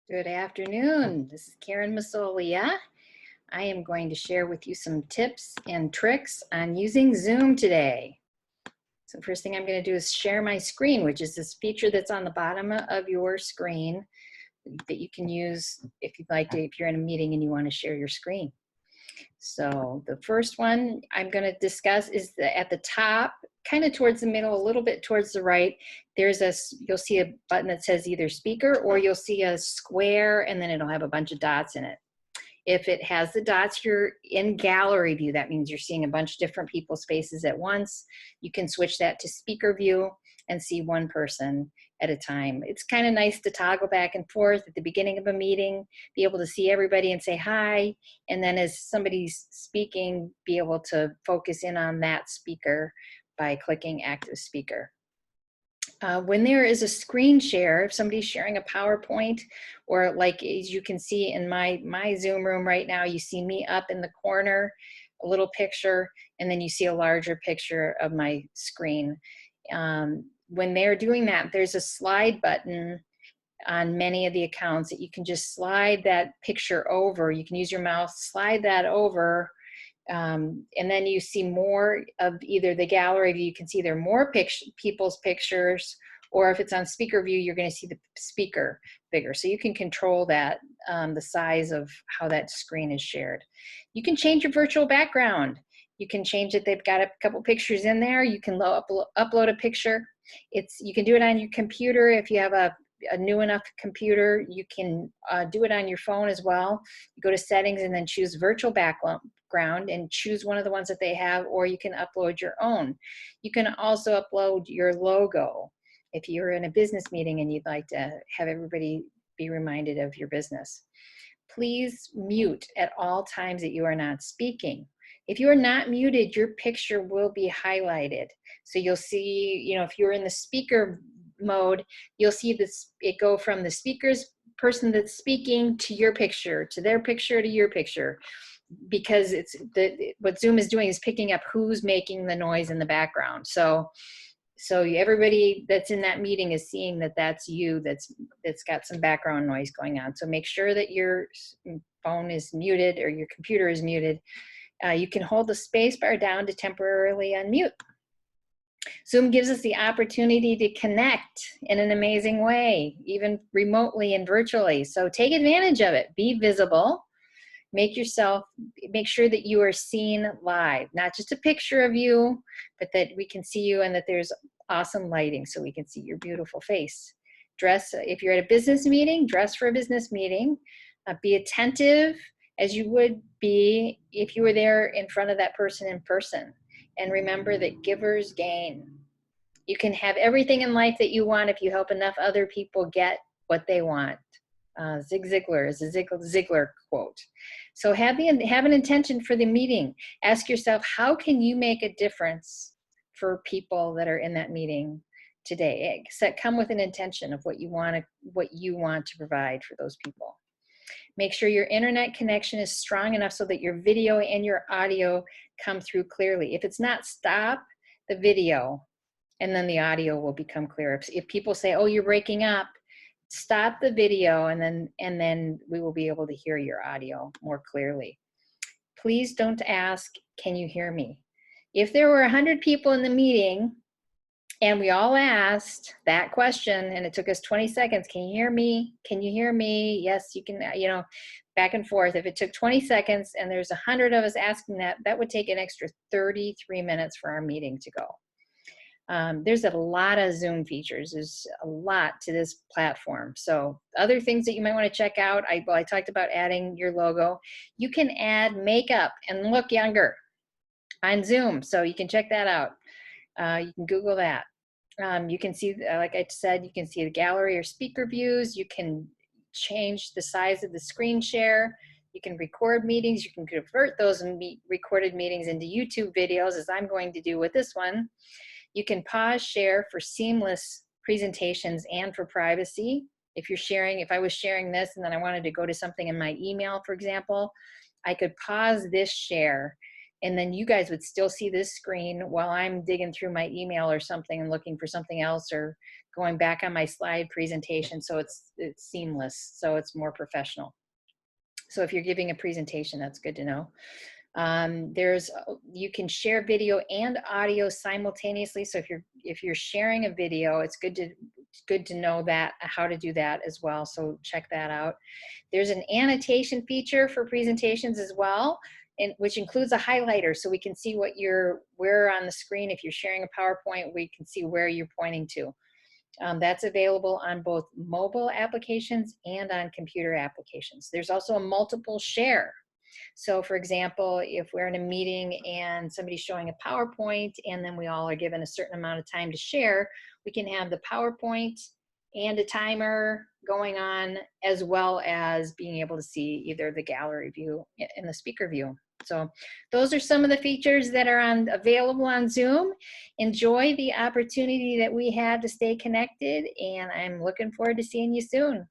Good afternoon. This is Karen Masolia. I am going to share with you some tips and tricks on using Zoom today. So first thing I'm going to do is share my screen, which is this feature that's on the bottom of your screen that you can use if you'd like to, if you're in a meeting and you want to share your screen. So the first one I'm going to discuss is at the top, kind of towards the middle, a little bit towards the right, you'll see a button that says either speaker, or you'll see a square and then it'll have a bunch of dots in it. If it has the dots, you're in gallery view. That means you're seeing a bunch of different people's faces at once. You can switch that to speaker view and see one person at a time. It's kind of nice to toggle back and forth at the beginning of a meeting, be able to see everybody and say hi, and then as somebody's speaking, be able to focus in on that speaker by clicking active speaker. When there is a screen share, if somebody's sharing a PowerPoint, or like as you can see in my Zoom room right now, you see me up in the corner, a little picture, and then you see a larger picture of my screen. When they're doing that, there's a slide button on many of the accounts that you can just slide that picture over. You can use your mouse, slide that over, and then you see more of either the gallery view. You can see there are more people's pictures, or if it's on speaker view, you're going to see the speaker bigger. So you can control that, the size of how that screen is shared. You can change your virtual background. You can change it. They've got a couple pictures in there. You can upload a picture. You can do it on your computer. If you have a new enough computer, you can do it on your phone as well. You go to settings and then choose virtual background and choose one of the ones that they have, or you can upload your own. You can also upload your logo if you're in a business meeting and you'd like to have everybody be reminded of your business. Please mute at all times that you are not speaking. If you are not muted, your picture will be highlighted. So you'll see, if you're in the speaker mode, you'll see this, it go from the speaker's person that's speaking to your picture, to their picture, to your picture, because what Zoom is doing is picking up who's making the noise in the background. So everybody that's in that meeting is seeing that that's you, that's got some background noise going on. So make sure that your phone is muted or your computer is muted. You can hold the space bar down to temporarily unmute. Zoom gives us the opportunity to connect in an amazing way, even remotely and virtually. So take advantage of it. Be visible. Make sure that you are seen live, not just a picture of you, but that we can see you and that there's awesome lighting so we can see your beautiful face. If you're at a business meeting, dress for a business meeting. Be attentive as you would be if you were there in front of that person in person. And remember that givers gain. You can have everything in life that you want if you help enough other people get what they want. Zig Ziglar is a Ziglar quote. So have an intention for the meeting. Ask yourself, how can you make a difference for people that are in that meeting today? Come with an intention of what you want to provide for those people. Make sure your internet connection is strong enough so that your video and your audio come through clearly. If it's not, stop the video and then the audio will become clearer. If people say, oh, you're breaking up, stop the video and then we will be able to hear your audio more clearly. Please don't ask, can you hear me? If there were 100 people in the meeting and we all asked that question and it took us 20 seconds, can you hear me? Can you hear me? Yes, you can, back and forth. If it took 20 seconds and there's 100 of us asking that would take an extra 33 minutes for our meeting to go. There's a lot of Zoom features. There's a lot to this platform. So other things that you might want to check out, I talked about adding your logo. You can add makeup and look younger on Zoom. So you can check that out. You can Google that. You can see, like I said, you can see the gallery or speaker views. You can change the size of the screen share. You can record meetings. You can convert those recorded meetings into YouTube videos, as I'm going to do with this one. You can pause share for seamless presentations and for privacy. If I was sharing this and then I wanted to go to something in my email, for example, I could pause this share and then you guys would still see this screen while I'm digging through my email or something and looking for something else, or going back on my slide presentation. So it's seamless, so it's more professional. So if you're giving a presentation, that's good to know. You can share video and audio simultaneously. So if you're sharing a video, it's good to know that, how to do that as well. So check that out. There's an annotation feature for presentations as well, which includes a highlighter, so we can see where on the screen. If you're sharing a PowerPoint, we can see where you're pointing to. That's available on both mobile applications and on computer applications. There's also a multiple share. So for example, if we're in a meeting and somebody's showing a PowerPoint and then we all are given a certain amount of time to share, we can have the PowerPoint and a timer going on, as well as being able to see either the gallery view and the speaker view. So those are some of the features that are available on Zoom. Enjoy the opportunity that we have to stay connected, and I'm looking forward to seeing you soon.